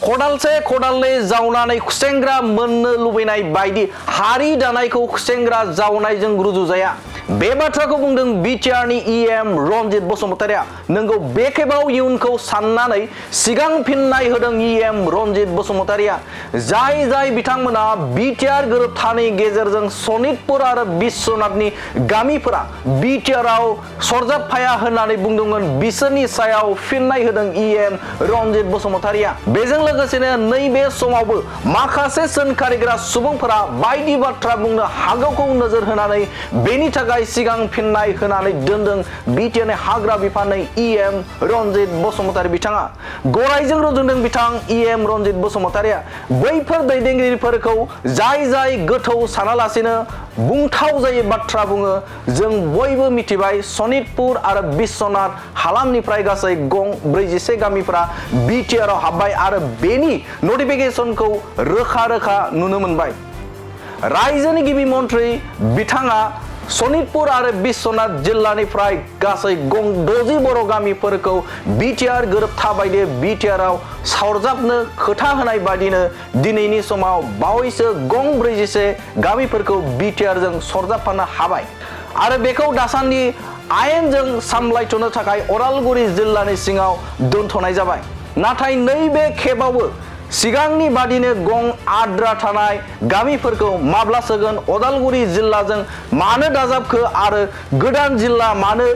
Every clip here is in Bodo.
खदालसे खदालनै जावनानै खुसेंग्रा मोननो लुबैनाय बायदि हारि दानायखौ खुसेंग्रा जावनायजों रुजुजाया बे बाथ्राखौ बुंदों बिटिआरनि इएम रनजित बसुमतारिया नंगौ बे खेबाव इयुनखौ साननानै सिगां फिननाय होदों इएम रनजित बसुमतारिया जाय जाय बिथांमोना बिटिआर गोरोबथानि गेजेरजों सनितपुर आरो बिश्वनाथनि गामिफोरा बिटिआरआव सरजाबफाया होननानै बुंदोंमोन बिसोरनि सायाव फिननाय होदों इएम रनजित बसुमतारिया बेजों लोगोसेनो नैबे समावबो माखासे सोंखारिग्रा सुबुंफोरा बायदि बाथ्रा बुंनो हागौखौ नोजोर होनानै बेनि थाखाय सिगां फिननाय होनानै दोनदों बिटिआरनि हाग्रा बिफाननि इएम रनजित बसुमतारि बिथाङा गरायजों रुजुदों बिथां इएम रनजित बसुमतारिया बैफोर दैदेनगिरिफोरखौ जाय गोथौ सानालासेनो बुंथाव जायै बाथ्रा बुङो जों बयबो मिथिबाय सनितपुर आरो बिश्वनाथ हालामनिफ्राय गासै गं 41 गामिफोरा बिटिआरआव हाबबाय आरो बेनि नटिफिकेशनखौ रोखा नुनो मोनबाय रायजोनि गिबि मन्थ्रि बिथाङा सनितपुर आरो बिश्वनाथ जिल्लानिफ्राय गासै गं 60 बर' गामिफोरखौ बिटिआर गोरोबथा बायदि बिटिआरआव सरजाबनो खोथा होनाय बादिनो दिनैनि समाव बावैसो गं 41 गामिफोरखौ बिटिआरजों सरजाबफानो हाबाय आरो बेखौ दासान्दि आयेनजों सामलायथ'नो थाखाय अदालगुरि जिल्लानि सिङाव दोनथ'नाय जाबाय नाथाय नैबे खेबावबो सिगांनि बादिनो गं आद्रा थानाय गामिफोरखौ माब्ला सोगोन अदालगुरि जिल्लाजों मानो दाजाबखो आरो गोदान जिल्ला मानो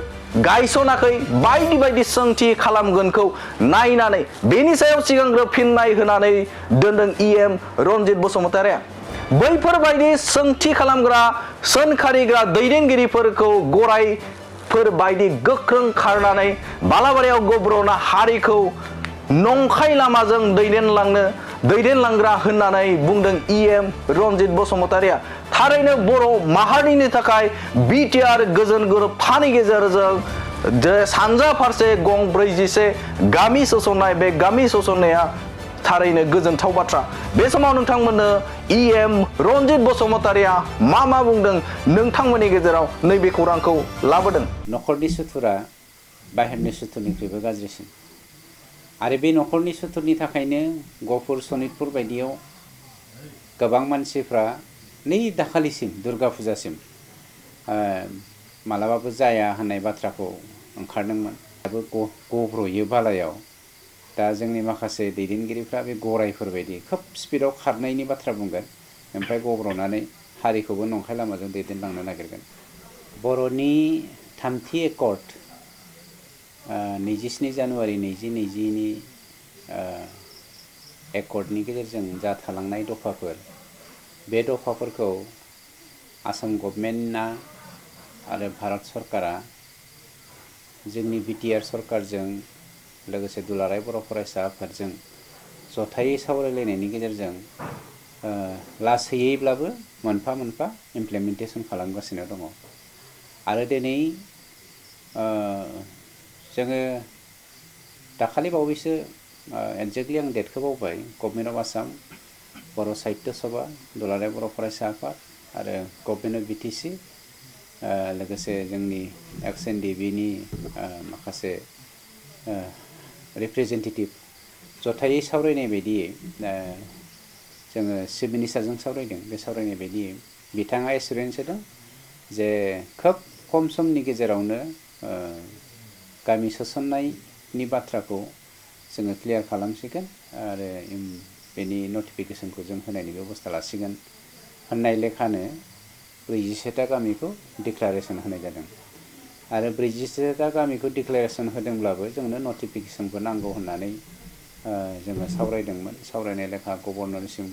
गायसनाखै बायदि सोंथि खालामगोनखौ नायनानै बेनि सायाव सिगांग्रो फिननाय होनानै दोनदों इएम रनजित बसुमतारिया बैफोरबायदि सोंथि खालामग्रा सोंखारिग्रा दैदेनगिरिफोरखौ गरायफोर बायदि गोख्रों खारनानै बालाबारियाव गब्रना हारिखौ नंखाय लामाजों दैदेनलांग्रा होननानै बुंदों इएम रनजित बसुमतारिया थारैनो बर' माहारिनि थाखाय बिटिआर गोजोन गोरोबथानि गेजेरजों सानजा फारसे गं 41 गामि सोसननाय बे गामि सोसननाया थारैनो गोजोनथाव बाथ्रा बे समाव नोंथांमोननो इएम रनजित बसुमतारिया मा बुंदों नोंथांमोननि गेजेराव नैबे खौरांखौ लाबोदों नखरनि सुथुरा बाहेरनि सुथुरनिख्रुइबो गाज्रिसिन आरो बे नखरनि सुथुरनि थाखायनो गहपुर सनितपुर बायदियाव गोबां मानसिफ्रा नै दाखालिसिम दुर्गा फुजासिम मालाबाबो जाया होननाय बाथ्राखौ ओंखारदोंमोन दाबो गब्रयो बालायाव दा जोंनि माखासे दैदेनगिरिफ्रा बे गरायफोरबायदि खोब स्पिडआव खारनायनि बाथ्रा बुंगोन ओमफ्राय गब्रनानै हारिखौबो नंखाय लामाजों दैदेनलांनो नागिरगोन बर'नि थामथि एकर्ड 27 जानुवारि 2020नि एकर्डनि गेजेरजों जा थालांनाय दफाफोर बे दफाफोरखौ आसाम गभर्नमेन्टआ आरो भारत सरकारा जोंनि बिटिआर सरकारजों लोगोसे दुलाराय बर' फरायसा आफादजों जथायै सावरायलायनायनि गेजेरजों लासैयैब्लाबो मोनफा इमप्लिमेन्टेसन खालामगासिनो दङ आरो दिनै जोङो दाखालि बावैसो एक्जेक्टलि आं डेटखौ बावबाय गभर्नमेन्ट अफ आसाम बर' साहित्य सभा दुलाराय बर' फरायसा आफाद आरो गभर्नमेन्ट अफ बिटिसि लोगोसे जोंनि एक्स एनडिबिनि माखासे रिप्रेजेन्टेटिभ जथायै सावरायनाय बायदियै जोङो चिफ मिनिस्टारजों सावरायदों बे सावरायनाय बायदियै बिथाङा एसुरेन्स होदों जे खोब खम समनि गेजेरावनो गामि सोसननायनि बाथ्राखौ जोङो क्लियार खालामसिगोन आरो बेनि नटिफिकेशनखौ जों होनायनि बेबस्था लासिगोन होननाय लेखानो 47टा गामिखौ डिक्लारेसन होनाय जादों आरो 47टा गामिखौ डिक्लारेसन होदोंब्लाबो जोंनो नटिफिकेशनखौ नांगौ होननानै जोङो सावरायदोंमोन सावरायनाय लेखा गभर्नरनिसिम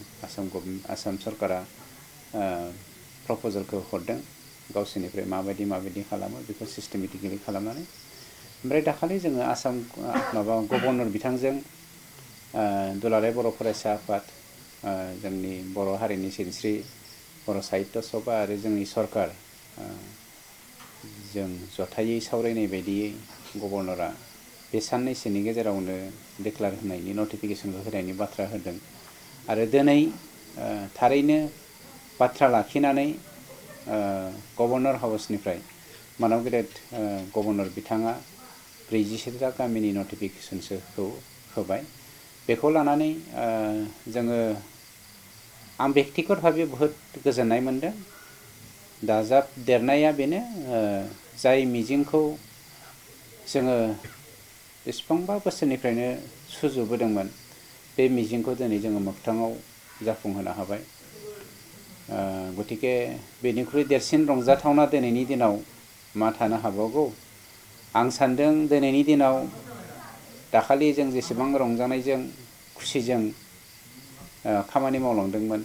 आसाम सरकारा प्रप'जालखौ हरदों गावसोरनिफ्राय माबायदि खालामो बेखौ सिस्टेमेटिकेलि खालामनानै ओमफ्राय दाखालि जोङो आसाम गभर्नर बिथांजों दुलाराय बर' फरायसा आफाद जोंनि बर' हारिनि सिनस्रि बर' साहित्य सभा आरो जोंनि सरकार जों जथायै सावरायनाय बायदियै गभर्नरा बे साननैसोनि गेजेरावनो डिक्लार होनायनि नटिफिकेशनखौ होनायनि बाथ्रा होदों आरो दिनै थारैनो बाथ्रा लाखिनानै गभर्नर हाउसनिफ्राय मानाव गेदेर गभर्नर बिथाङा 47टा गामिनि नटिफिकेशनखौ होबाय बेखौ लानानै जोङो आं बेक्तिगतभाबै बहुत गोजोननाय मोनदों। दाजाबदेरनाया बेनो जाय मिजिंखौ जोङो बेसेबांबा बोसोरनिफ्रायनो सुजुबोदोंमोन बे मिजिंखौ दिनै जोङो मोगथाङाव जाफुंहोनो हाबाय। गतिके बेनिख्रुइ देरसिन रंजाथावना दिनैनि दिनाव मा थानो हाबावगौ। आं सान्दों दिनैनि दिनाव दाखालि जों जेसेबां रंजानायजों खुसिजों खामानि मावलांदोंमोन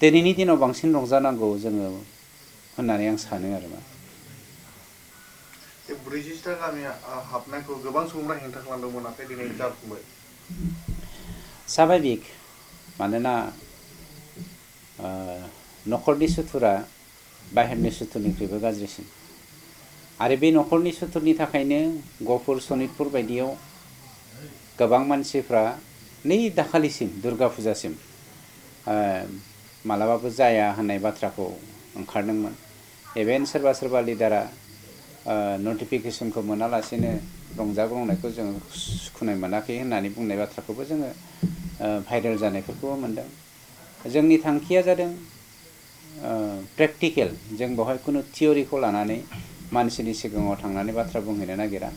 दिनैनि दिनाव बांसिन रंजानांगौ जोङो होननानै आं सानो आरो मा। 40टा गामिया हाबनायखौ गोबां सुबुंफोरा हेंथा खालामदोंमोन नाथाय दिनै जाफुंबाय। स्वाभाबिक मानोना न'खरनि सुथुरा बाहेरनि सुथुरनिख्रुइबो गाज्रिसिन आरो बे न'खरनि सुथुरनि थाखायनो गहपुर सनितपुर बायदियाव गोबां मानसिफ्रा नै दाखालिसिम दुर्गा फुजासिम मालाबाबो जाया होननाय बाथ्राखौ ओंखारदोंमोन। इभेन सोरबा सोरबा लिडारा नटिफिकेसनखौ मोनालासेनो रंजाग्लांनायखौ जोङो सुखुनाय मोनाखै होननानै बुंनाय बाथ्राखौबो जोङो भाइरेल जानायफोरखौबो मोनदों। जोंनि थांखिया जादों प्रेक्टिकेल। जों बेवहाय खुनु थियरिखौ लानानै मानसिनि सिगाङाव थांनानै बाथ्रा बुंहैनो नागिरा।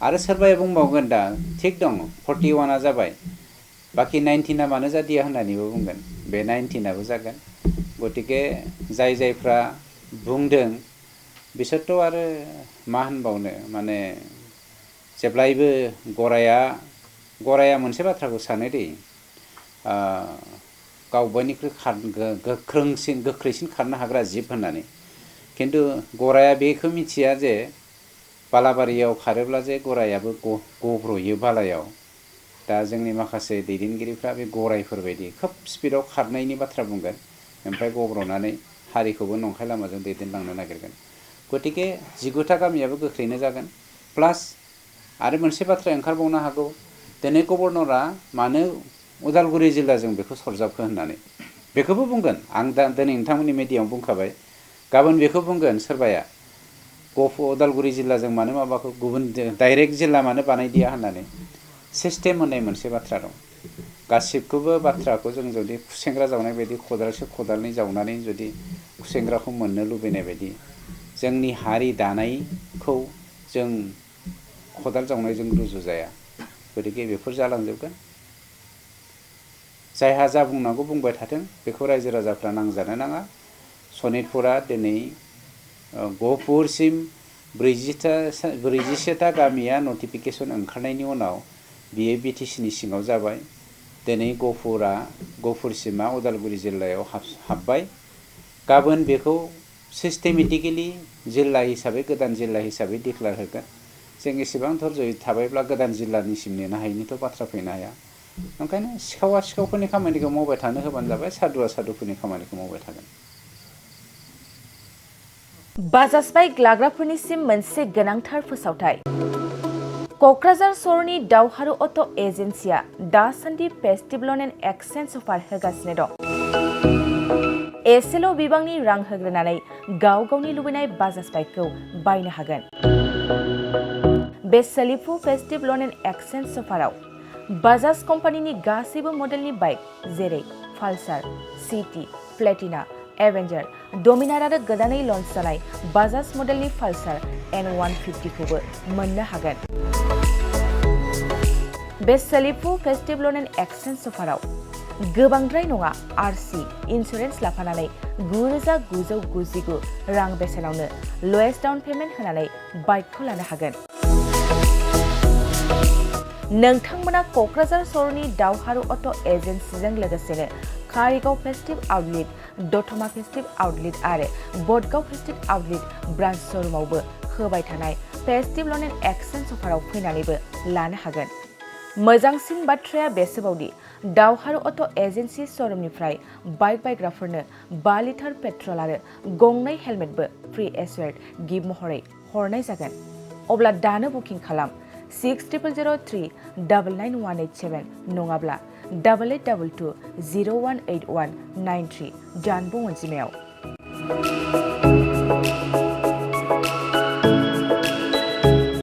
आरो सोरबाया बुंबावगोन दा थिग दं 41आ जाबाय बाखि 19आ मानो जादिया होननानैबो बुंगोन। बे 19आबो जागोन। गतिके जाय जायफ्रा बुंदों बिसोरथ' आरो मा होनबावनो माने जेब्लायबो गराया मोनसे बाथ्राखौ सानो दे गाव बयनिख्रुइ गोख्रैसिन खारनो हाग्रा जिब होननानै। खिन्थु गराया बेखौ मिथिया जे बालाबारियाव खारोब्ला जे गरायाबो गब्र'यो बालायाव। दा जोंनि माखासे दैदेनगिरिफ्रा बे गरायफोरबायदि खोब स्पिडआव खारनायनि बाथ्रा बुंगोन ओमफ्राय गब्र'नानै हारिखौबो नंखाय लामाजों दैदेनलांनो नागिरगोन। गतिके 19टा गामियाबो गोख्रैनो जागोन। प्लास आरो मोनसे बाथ्रा ओंखारबावनो हागौ दिनै गभर्नरा मानो उदालगुरि जिल्लाजों बेखौ सरजाबखो होननानै बेखौबो बुंगोन। आं दा दिनै नोंथांमोननि मिडियायाव बुंखाबाय गाबोन बेखौ बुंगोन सोरबाया उदालगुरि जिल्लाजों मानो माबाखौ गुबुन डाइरेक्ट जिल्ला मानो बानायदिया होननानै। सिस्टेम होननाय मोनसे बाथ्रा दं। गासिबखौबो बाथ्राखौ जों जुदि खुसेंग्रा जावनाय बायदि खदालसे खदालनै जावनानै जुदि खुसेंग्राखौ मोननो लुबैनाय बायदि जोंनि हारि दानायखौ जों खदाल जावनायजों रुजुजाया। गतिके बेफोर जालांजोबगोन। जायहा जा बुंनांगौ बुंबाय थाथों बेखौ रायजो राजाफ्रा नांजानो नाङा। सनितपुरा दिनै गहपुरसिम 47टा गामिया नटिफिकेसन ओंखारनायनि उनाव बियो बिटिसिनि सिङाव जाबाय। दिनै गहपुरसिमा उदालगुरि जिल्लायाव हाबबाय। गाबोन बेखौ सिस्टेमेटिकेलि जिल्ला हिसाबै गोदान जिल्ला हिसाबै डिक्लेयार होगोन। जों एसेबां धैर्ययै थाबायब्ला गोदान जिल्लानिसिम नेनो हायिनिथ' बाथ्रा फैनो हाया। ओंखायनो सिखावा सिखावफोरनि खामानिखौ मावबाय थानो होबानो जाबाय, सादुआ सादुफोरनि खामानिखौ मावबाय थागोन। बाजाज बाइक लाग्राफोरनिसिम मोनसे गोनांथार फोसावथाय। क'क्राझार सहरनि दावहारु अट' एजेन्सिया दासान्दि फेस्टिभ लन एन्ड एक्सचेन्ज अफार होगासिनो दं। एसेल' बिबांनि रां होग्रोनानै गाव गावनि लुबैनाय बाजाज बाइकखौ बायनो हागोन। बे सोलिफु फेस्टिभ लन एन्ड एक्सचेन्ज अफाराव बाजाज कम्पानिनि गासैबो मडेलनि बाइक जेरै पालसार, सिटि, प्लेटिना, एवेन्जार, डमिनार आरो गोदानै लन्च जानाय बाजाज मडेलनि पालसार N150खौबो मोननो हागोन। बे सोलिफु फेस्टिभ लन एन्ड एक्सचेन्ज अफाराव गोबांद्राय नङा आरसि इन्सुरेन्स लाफानानै 9,999 रां बेसेनावनो लवेस्ट डाउन पेमेन्ट होनानै बाइकखौ लानो हागोन। नोंथांमोना क'क्राझार सहरनि दावहारु अट' एजेन्सिजों लोगोसेनो कारिगाव फेस्टिभ आउटलेट, दतमा फेस्टिभ आउटलेट आरो बडगाव फेस्टिभ आउटलेट ब्रान्च श'रुमावबो होबाय थानाय फेस्टिभ लन एन्ड एक्सचेन्ज अफाराव फैनानैबो लानो हागोन। मोजांसिन बाथ्राया बेसोबावदि दावहारु अट' एजेन्सि श'रुमनिफ्राय बाइक बायग्राफोरनो 5 लिटार पेट्रल आरो गंनै हेलमेटबो फ्रि एसुवेर्ड गिफ्ट महरै हरनाय जागोन। अब्ला दानो बुकिं खालाम 6003991187 नङाब्ला 8822018193 जानबुं अनजिमायाव।